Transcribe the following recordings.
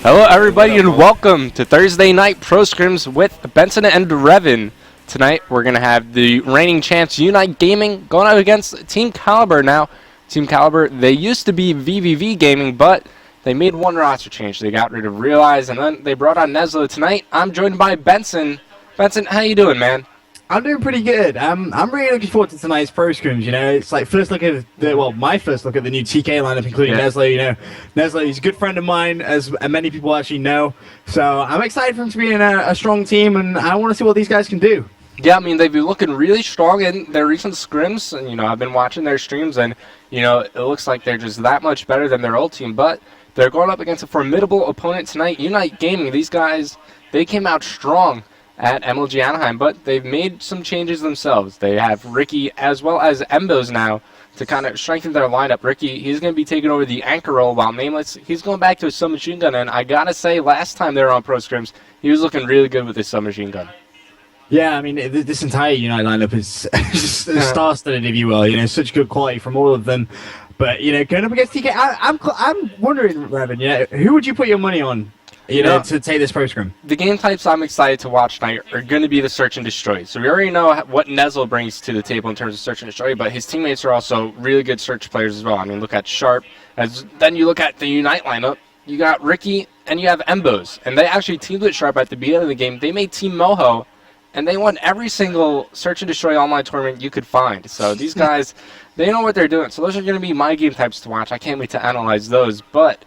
Hello everybody and welcome to Thursday Night Pro Scrims with Benson and Revan. Tonight we're going to have the reigning champs UNiTE Gaming going up against Team Kaliber. Now, Team Kaliber, they used to be VVV Gaming, but they made one roster change. They got rid of Realize and then they brought on Neslo. Tonight I'm joined by Benson. Benson, how you doing, man? I'm doing pretty good. I'm really looking forward to tonight's Pro Scrims. You know, it's like first look at my first look at the new TK lineup, including Neslo. You know, Neslo, he's a good friend of mine, as many people actually know. So I'm excited for him to be in a strong team, and I want to see what these guys can do. Yeah, I mean, they've been looking really strong in their recent scrims. And, you know, I've been watching their streams, and, you know, it looks like they're just that much better than their old team. But they're going up against a formidable opponent tonight, UNiTE Gaming. These guys, they came out strong at MLG Anaheim, but they've made some changes themselves. They have Ricky as well as Embos now to kind of strengthen their lineup. Ricky, he's going to be taking over the anchor role, while Nameless, he's going back to his submachine gun, and I got to say, last time they were on Pro Scrims, he was looking really good with his submachine gun. Yeah, I mean, this entire UNiTE lineup is just star-studded, if you will. You know, such good quality from all of them. But, you know, going up against TK, I'm wondering, Revan, you know, who would you put your money on? You know, to take this Pro Scrim. The game types I'm excited to watch tonight are going to be the search and destroy. So we already know what Neslo brings to the table in terms of search and destroy, but his teammates are also really good search players as well. I mean, look at Sharp. Then you look at the UNiTE lineup. You got Ricky and you have Embos. And they actually teamed with Sharp at the beginning of the game. They made Team Moho, and they won every single search and destroy online tournament you could find. So these guys, they know what they're doing. So those are going to be my game types to watch. I can't wait to analyze those. But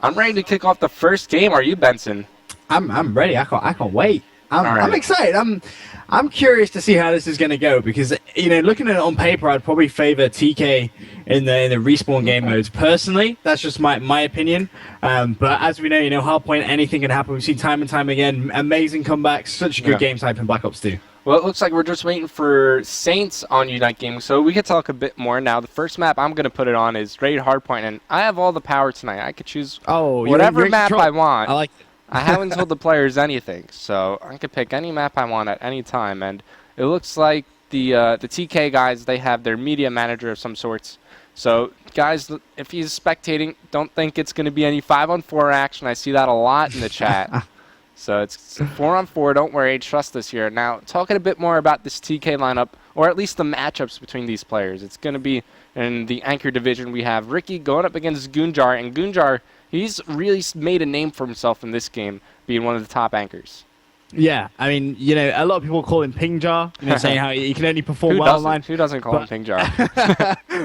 I'm ready to kick off the first game. Are you, Benson? I'm ready. I can't wait. I'm excited. I'm curious to see how this is going to go because, you know, looking at it on paper, I'd probably favor TK in the respawn game modes. Personally, that's just my opinion. But as we know, you know, Hardpoint, anything can happen. We've seen time and time again, amazing comebacks, such a good game type in Black Ops 2. Well, it looks like we're just waiting for Saints on UNiTE Gaming, so we could talk a bit more now. The first map I'm going to put it on is Raid Hardpoint, and I have all the power tonight. I could choose whatever map I want. I like it. I haven't told the players anything, so I could pick any map I want at any time. And it looks like the TK guys, they have their media manager of some sorts. So, guys, if he's spectating, don't think it's going to be any 5-on-4 action. I see that a lot in the chat. So it's 4-on-4, don't worry, trust us here. Now, talking a bit more about this TK lineup, or at least the matchups between these players. It's going to be in the anchor division. We have Ricky going up against Gunjar, and Gunjar, he's really made a name for himself in this game, being one of the top anchors. Yeah, I mean, you know, a lot of people call him Ping Jar, you know, saying how he can only perform well online. Who doesn't call him Ping Jar?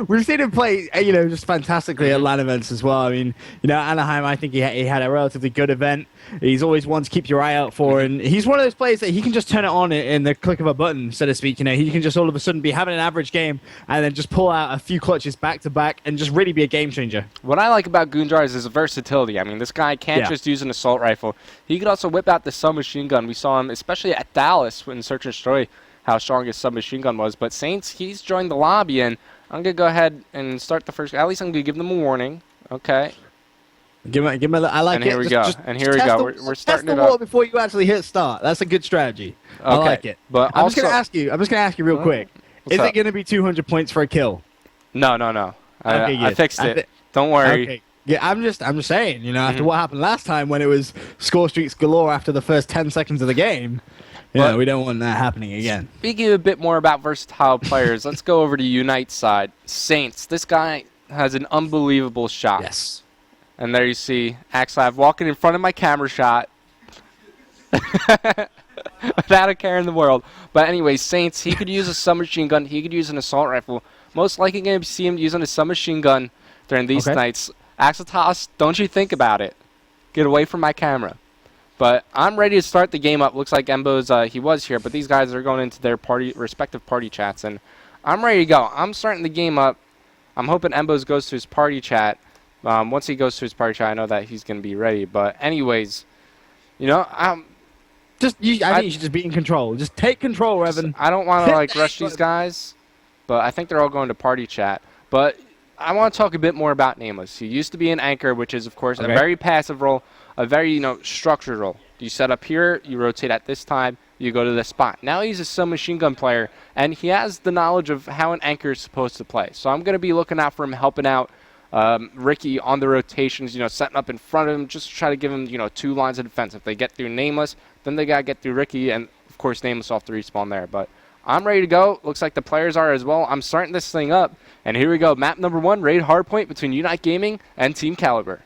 We've seen him play, you know, just fantastically at LAN events as well. I mean, you know, Anaheim, I think he had a relatively good event. He's always one to keep your eye out for, and he's one of those players that he can just turn it on in the click of a button, so to speak. You know, he can just all of a sudden be having an average game and then just pull out a few clutches back to back and just really be a game changer. What I like about Gunjar is his versatility. I mean, this guy can't just use an assault rifle. He could also whip out the submachine gun. We saw him, especially at Dallas, in Search and Destroy, how strong his submachine gun was. But Saints, he's joined the lobby, and I'm going to go ahead and start the first. At least I'm going to give them a warning. Okay. Give him I like and it. Here we go. And here we go. We're starting it up before you actually hit start. That's a good strategy. Okay. I like it. But I'm just going to ask you real quick. Is it going to be 200 points for a kill? No. Okay, I fixed it. Don't worry. Okay. Yeah, I'm just saying, you know, after what happened last time when it was score streaks galore after the first 10 seconds of the game, yeah, we don't want that happening again. Speaking a bit more about versatile players, let's go over to UNiTE side. Saints, this guy has an unbelievable shot. Yes. And there you see Axlav walking in front of my camera shot. Without a care in the world. But anyway, Saints, he could use a submachine gun. He could use an assault rifle. Most likely going to see him using a submachine gun during these nights. Axitas, don't you think about it. Get away from my camera. But I'm ready to start the game up. Looks like Embo's, he was here, but these guys are going into their respective party chats. And I'm ready to go. I'm starting the game up. I'm hoping Embo's goes to his party chat. Once he goes to his party chat, I know that he's going to be ready. But anyways, you know, I think you should just be in control. Just take control, Revan. I don't want to like rush these guys, but I think they're all going to party chat. But I want to talk a bit more about Nameless. He used to be an anchor, which is, of course, a very passive role, a very, you know, structured role. You set up here, you rotate at this time, you go to this spot. Now he's a submachine gun player, and he has the knowledge of how an anchor is supposed to play. So I'm going to be looking out for him helping out Ricky on the rotations, setting up in front of him just to try to give him, 2 lines of defense. If they get through Nameless, then they got to get through Ricky, and of course Nameless off the respawn there. But I'm ready to go. Looks like the players are as well. I'm starting this thing up, and here we go. Map number 1, Raid Hardpoint between UNiTE Gaming and Team Kaliber.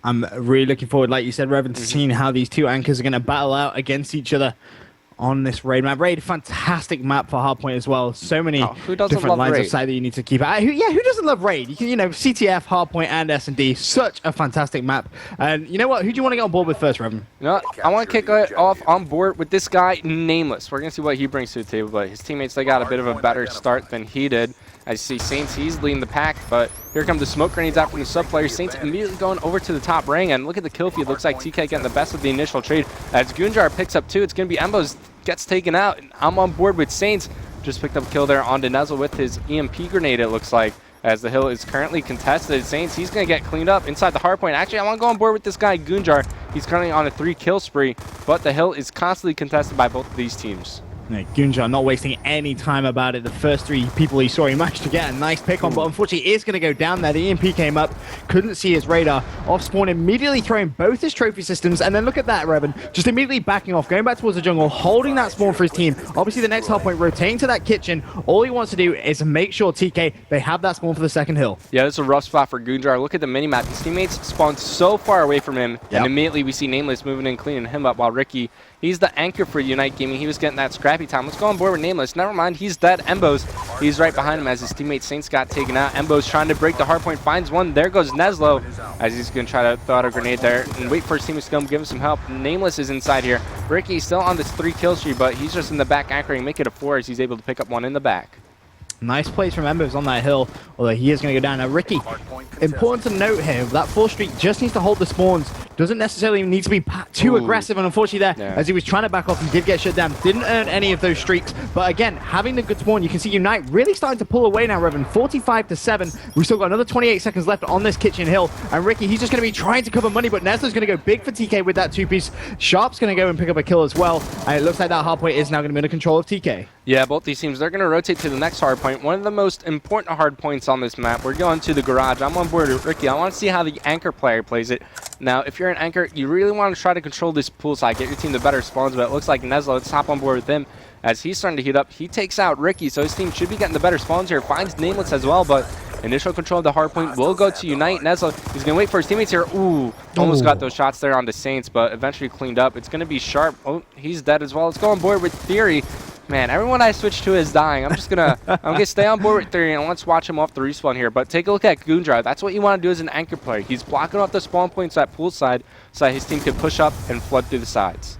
I'm really looking forward, like you said, Revan, to seeing how these two anchors are going to battle out against each other on this Raid map. Raid, fantastic map for Hardpoint as well. So many different lines of sight that you need to keep out. Who doesn't love Raid? You can, CTF, Hardpoint, and S&D. Such a fantastic map. And you know what? Who do you want to get on board with first, Revan? I want to kick it off on board with this guy, Nameless. We're going to see what he brings to the table, but his teammates, they got a bit of a better start than he did. As you see Saints, he's leading the pack, but here come the smoke grenades out from the sub players. Saints immediately going over to the top ring, and look at the kill feed. Looks like TK getting the best of the initial trade. As Gunjar picks up 2, it's going to be Embos gets taken out. And I'm on board with Saints. Just picked up a kill there on Denezel with his EMP grenade, it looks like, as the hill is currently contested. Saints, he's going to get cleaned up inside the hardpoint. Actually, I want to go on board with this guy, Gunjar. He's currently on a 3-kill spree, but the hill is constantly contested by both of these teams. Gunjar not wasting any time about it. The first 3 people he saw, he managed to get a nice pick on, but unfortunately is going to go down there. The EMP came up, couldn't see his radar. Off spawn, immediately throwing both his trophy systems, and then look at that, Revan, just immediately backing off, going back towards the jungle, holding that spawn for his team. Obviously, the next hardpoint rotating to that kitchen. All he wants to do is make sure TK, they have that spawn for the second hill. Yeah, it's a rough spot for Gunjar. Look at the minimap. His teammates spawned so far away from him, and immediately we see Nameless moving in, cleaning him up, while Ricky, he's the anchor for UNiTE Gaming. He was getting that scrappy time. Let's go on board with Nameless. Never mind, he's dead. Embos, he's right behind him as his teammate Saints got taken out. Embos trying to break the hardpoint, finds one. There goes Neslo as he's going to try to throw out a grenade there and wait for his teammates to come give him some help. Nameless is inside here. Ricky's still on this 3-kill streak, but he's just in the back anchoring, make it a 4 as he's able to pick up one in the back. Nice plays from Embos on that hill, although he is going to go down. Now, Ricky, important to note here, that 4 streak just needs to hold the spawns. Doesn't necessarily need to be too aggressive, and unfortunately there, as he was trying to back off, he did get shut down. Didn't earn any of those streaks, but again, having the good spawn, you can see UNiTE really starting to pull away now, Revan. 45-7. We've still got another 28 seconds left on this kitchen hill, and Ricky, he's just going to be trying to cover money, but Neslo's going to go big for TK with that 2-piece. Sharp's going to go and pick up a kill as well, and it looks like that hardpoint is now going to be under control of TK. Yeah, both these teams, they're going to rotate to the next hardpoint. One of the most important hardpoints on this map. We're going to the garage. I'm on board with Ricky. I want to see how the anchor player plays it. Now, if you're an anchor, you really want to try to control this pool side, get your team the better spawns, but it looks like Neslo, let's hop on board with him as he's starting to heat up. He takes out Ricky, so his team should be getting the better spawns here. Finds Nameless as well, but initial control of the hardpoint will go to UNiTE. Neslo, he's going to wait for his teammates here. Almost got those shots there on the Saints, but eventually cleaned up. It's going to be Sharp. Oh, he's dead as well. Let's go on board with Theory. Man, everyone I switch to is dying. I'm gonna stay on board with Theory and let's watch him off the respawn here. But take a look at Gunjar. That's what you want to do as an anchor player. He's blocking off the spawn points at pool side so that his team can push up and flood through the sides.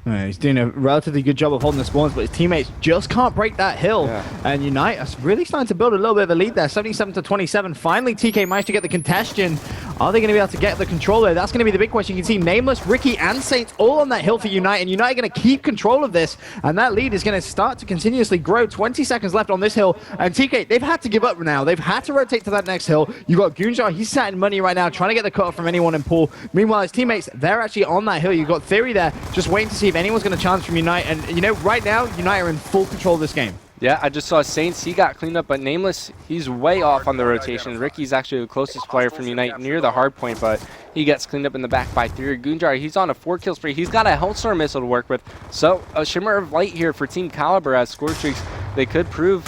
He's doing a relatively good job of holding the spawns, but his teammates just can't break that hill. And UNiTE is really starting to build a little bit of a lead there, 77-27. Finally, TK managed to get the congestion. Are they going to be able to get the control there? That's going to be the big question. You can see Nameless, Ricky, and Saints all on that hill for UNiTE, and UNiTE are going to keep control of this, and that lead is going to start to continuously grow. 20 seconds left on this hill, and TK, they've had to give up now. They've had to rotate to that next hill. You've got Gunjar, he's sat in money right now, trying to get the cut from anyone in pool. Meanwhile, his teammates, they're actually on that hill. You've got Theory there, just waiting to see if anyone's going to challenge from UNiTE, and right now, UNiTE are in full control of this game. Yeah, I just saw Saints, he got cleaned up, but Nameless, he's way off on the rotation. Ricky's actually the closest player from UNiTE near the hard point, but he gets cleaned up in the back by Theory. Gunjar, he's on a 4-kill spree. He's got a Hellstorm missile to work with. So a shimmer of light here for Team Kaliber as score streaks. They could prove,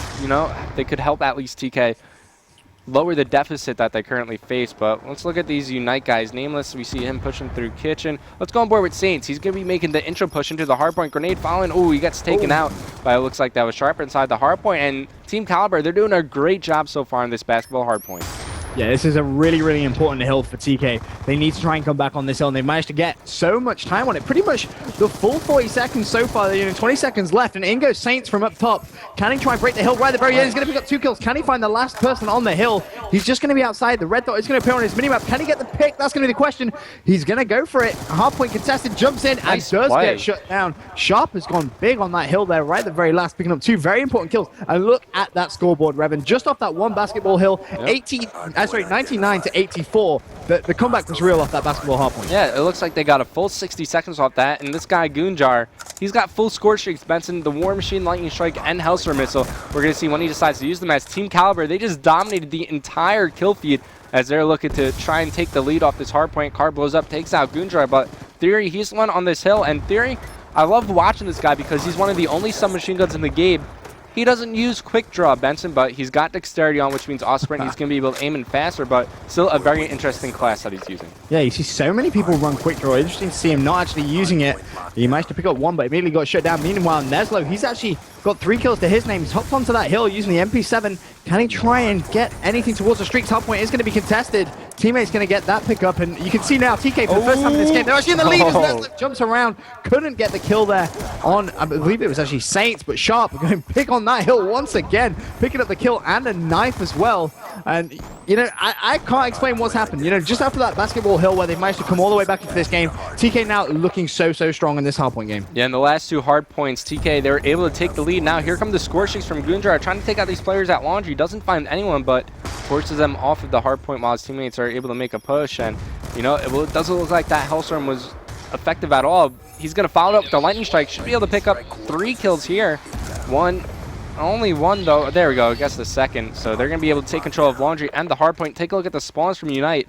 they could help at least TK lower the deficit that they currently face. But let's look at these UNiTE guys. Nameless, we see him pushing through kitchen. Let's go on board with Saints. He's going to be making the intro push into the hardpoint. Grenade following. He gets taken out. But it looks like that was Sharp inside the hardpoint. And Team Kaliber, they're doing a great job so far in this basketball hardpoint. Yeah, this is a really, really important hill for TK. They need to try and come back on this hill, and they've managed to get so much time on it. Pretty much the full 40 seconds so far. 20 seconds left, and in goes Saints from up top. Can he try and break the hill right at the very end? He's going to pick up 2 kills. Can he find the last person on the hill? He's just going to be outside. The red dot is going to appear on his minimap. Can he get the pick? That's going to be the question. He's going to go for it. Hardpoint contested, jumps in, and does get shut down. Sharp has gone big on that hill there right at the very last, picking up 2 very important kills. And look at that scoreboard, Revan. Just off that one basketball hill, 99 to 84. the comeback was real off that basketball hardpoint. Yeah, it looks like they got a full 60 seconds off that, and this guy, Goonjar, he's got full score streaks, Benson, the War Machine, Lightning Strike, and Hellstorm Missile. We're going to see when he decides to use them as Team Kaliber. They just dominated the entire kill feed as they're looking to try and take the lead off this hardpoint. Car blows up, takes out Goonjar, but Theory, he's the one on this hill, and Theory, I love watching this guy because he's one of the only submachine guns in the game. He doesn't use quick draw, Benson, but he's got dexterity on, which means off sprint. He's going to be able to aim in faster, but still a very interesting class that he's using. Yeah, you see so many people run quick draw. Interesting to see him not actually using it. He managed to pick up one, but immediately got shut down. Meanwhile, Neslo, he's actually got 3 kills to his name. He's hopped onto that hill using the MP7. Can he try and get anything towards the streaks? Hardpoint is going to be contested. Teammate's going to get that pickup, and you can see now TK for the first time in this game. They're actually in the lead as Neslo jumps around. Couldn't get the kill there on, I believe it was actually Saints, but Sharp going to pick on that hill once again, picking up the kill and a knife as well. And, you know, I can't explain what's happened. You know, just after that basketball hill where they've managed to come all the way back into this game, TK now looking so strong in this hardpoint game. Yeah, in the last 2 hardpoints, TK, they were able to take the lead. Now here come the score streaks from Goonjar, trying to take out these players at Laundry. Doesn't find anyone, but forces them off of the hardpoint while his teammates are able to make a push. And, you know, it doesn't look like that Hellstorm was effective at all. He's going to follow up with the Lightning Strike. Should be able to pick up 3 kills here. Only one though. There we go. I guess the second. So they're going to be able to take control of Laundry and the hardpoint. Take a look at the spawns from UNiTE.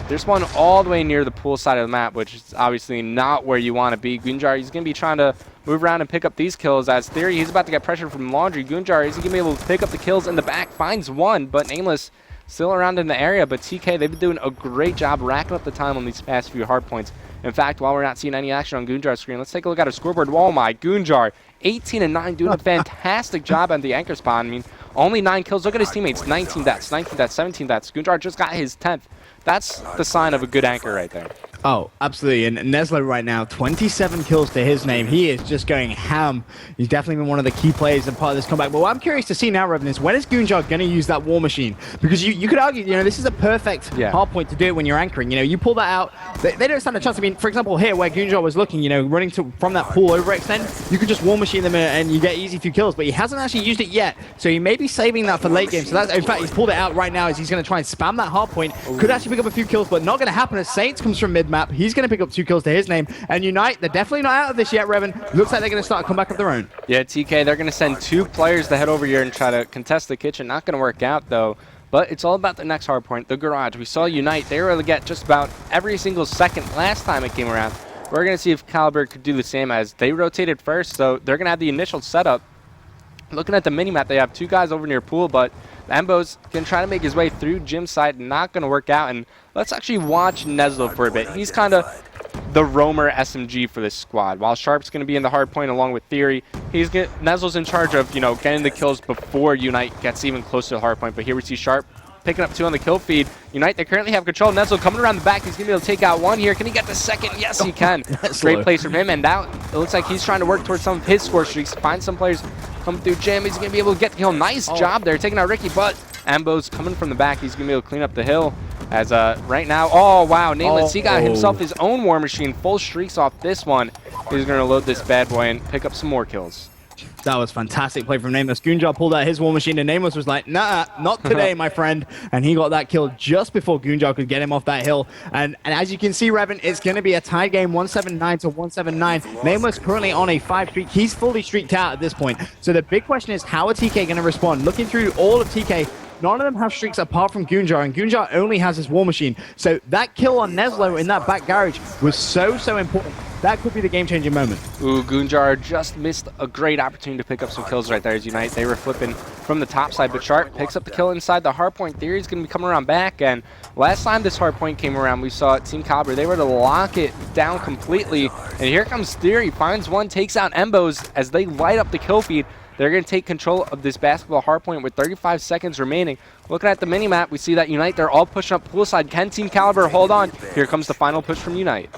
They're spawned all the way near the pool side of the map, which is obviously not where you want to be. Goonjar, he's going to be trying to move around and pick up these kills. As Theory, he's about to get pressure from Laundry. Goonjar, is he going to be able to pick up the kills in the back? Finds one, but Nameless still around in the area. But TK, they've been doing a great job racking up the time on these past few hardpoints. In fact, while we're not seeing any action on Goonjar's screen, let's take a look at our scoreboard. Oh my, Goonjar, 18-9, doing a fantastic job at the anchor spot. I mean, only 9 kills. Look at his teammates, 19 deaths, 19 deaths, 17 deaths. Goonjar just got his 10th. That's the sign of a good anchor right there. Oh, absolutely. And Neslo right now, 27 kills to his name. He is just going ham. He's definitely been one of the key players and part of this comeback. But what I'm curious to see now, Revan, is when is Goonjar going to use that War Machine? Because you could argue, you know, this is a perfect hard point to do it when you're anchoring. You know, you pull that out, they don't stand a chance. I mean, for example, here where Goonjar was looking, you know, running from that pool overextend, you could just War Machine them and you get easy few kills. But he hasn't actually used it yet. So he may be saving that for late game. So that's, in fact, he's pulled it out right now as he's going to try and spam that hard point. Could actually pick up a few kills, but not going to happen as Saints comes from mid-map. He's going to pick up 2 kills to his name. And UNiTE, they're definitely not out of this yet, Revan. Looks like they're going to start a comeback of their own. Yeah, TK, they're going to send 2 players to head over here and try to contest the kitchen. Not going to work out, though. But it's all about the next hardpoint, the garage. We saw UNiTE. They were able to get just about every single second last time it came around. We're going to see if Kaliber could do the same, as they rotated first, so they're going to have the initial setup. Looking at the minimap, they have 2 guys over near pool, but Embo's going to try to make his way through gym side. Not going to work out. And let's actually watch Neslo for a bit. He's kind of the roamer SMG for this squad. While Sharp's going to be in the hard point along with Theory, Neslo's in charge of, you know, getting the kills before UNiTE gets even closer to the hard point. But here we see Sharp picking up 2 on the kill feed. UNiTE, they currently have control. Neslo coming around the back. He's going to be able to take out 1 here. Can he get the second? Yes, he can. Great place from him. And now it looks like he's trying to work towards some of his score streaks. Find some players coming through gym. He's going to be able to get the kill. Nice job there, taking out Ricky. But Ambo's coming from the back. He's going to be able to clean up the hill. As right now, oh wow, Nameless, he got himself his own War Machine. Full streaks off this one. He's going to load this bad boy and pick up some more kills. That was fantastic play from Nameless. Goonjar pulled out his War Machine, and Nameless was like, nah, not today, my friend. And he got that kill just before Goonjar could get him off that hill. And as you can see, Revan, it's going to be a tie game, 179 to 179. Nameless currently on a 5 streak. He's fully streaked out at this point. So the big question is, how are TK going to respond? Looking through all of TK, none of them have streaks apart from Goonjar, and Goonjar only has his War Machine. So that kill on Neslo in that back garage was so important. That could be the game-changing moment. Ooh, Goonjar just missed a great opportunity to pick up some kills right there as UNiTE. They were flipping from the top side, but Sharp picks up the kill inside the hardpoint. Theory's going to be coming around back, and last time this hardpoint came around, we saw Team Kaliber. They were to lock it down completely, and here comes Theory. Finds one, takes out Embos as they light up the kill feed. They're going to take control of this basketball hardpoint with 35 seconds remaining. Looking at the minimap, we see that UNiTE, they're all pushing up poolside. Can Team Kaliber hold on? Here comes the final push from UNiTE.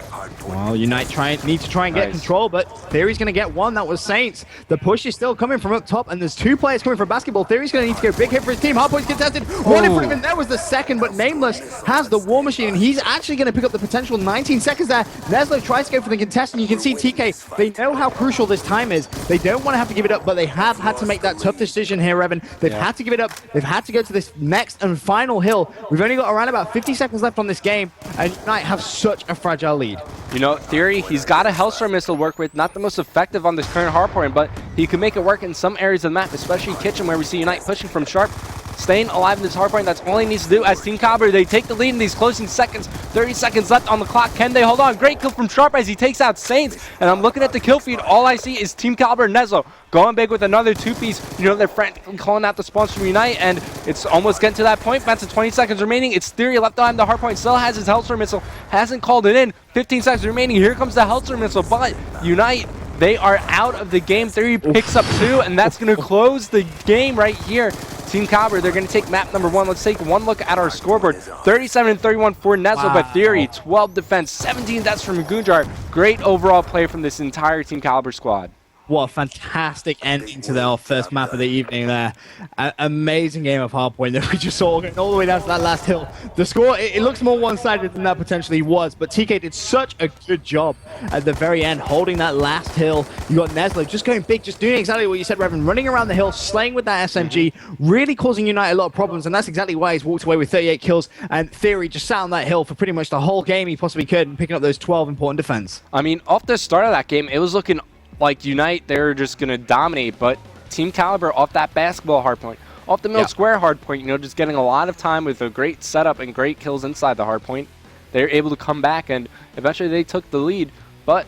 Well, UNiTE need to try and get control, but Theory's going to get one. That was Saints. The push is still coming from up top, and there's 2 players coming from basketball. Theory's going to need to go big hit for his team. Hardpoint's contested. One in front of him. There was the second, but Nameless has the War Machine, and he's actually going to pick up the potential 19 seconds there. Neslo tries to go for the contest, and you can see TK, they know how crucial this time is. They don't want to have to give it up, but they have had to make that tough decision here, Evan. They've had to give it up. They've had to go to this next and final hill. We've only got around about 50 seconds left on this game, and UNiTE have such a fragile lead. You know, Theory, he's got a Hellstorm missile to work with. Not the most effective on this current hardpoint, but he can make it work in some areas of the map, especially Kitchen, where we see UNiTE pushing from Sharp. Staying alive in this hardpoint, that's all he needs to do. As Team Kaliber, they take the lead in these closing seconds. 30 seconds left on the clock. Can they hold on? Great kill from Sharp as he takes out Saints. And I'm looking at the kill feed. All I see is Team Kaliber and Nezlo going big with another two-piece. You know, they're frantically calling out the spawns from UNiTE, and it's almost getting to that point. That's 20 seconds remaining. It's Theory left behind. The hardpoint still has his Hellstorm missile. Hasn't called it in. 15 seconds remaining. Here comes the Hellstorm missile, but UNiTE, they are out of the game. Theory picks up 2, and that's going to close the game right here. Team Kaliber, they're going to take map number 1. Let's take one look at our scoreboard. 37-31 for Nezlo, but Theory, 12 defense, 17 deaths from Gunjar. Great overall play from this entire Team Kaliber squad. What a fantastic ending to our first map of the evening there. Amazing game of Hardpoint that we just saw going all the way down to that last hill. The score, it looks more one-sided than that potentially was, but TK did such a good job at the very end, holding that last hill. You got Nezlo just going big, just doing exactly what you said, Revan, running around the hill, slaying with that SMG, really causing UNiTE a lot of problems, and that's exactly why he's walked away with 38 kills, and Theory just sat on that hill for pretty much the whole game he possibly could, and picking up those 12 important defense. I mean, off the start of that game, it was looking like UNiTE, they're just going to dominate, but Team Kaliber off that basketball hardpoint, off the middle square hardpoint, you know, just getting a lot of time with a great setup and great kills inside the hardpoint. They're able to come back, and eventually they took the lead, but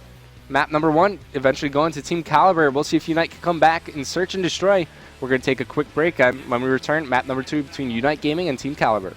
map number 1 eventually going to Team Kaliber. We'll see if UNiTE can come back and search and destroy. We're going to take a quick break, and when we return, map number 2 between UNiTE Gaming and Team Kaliber.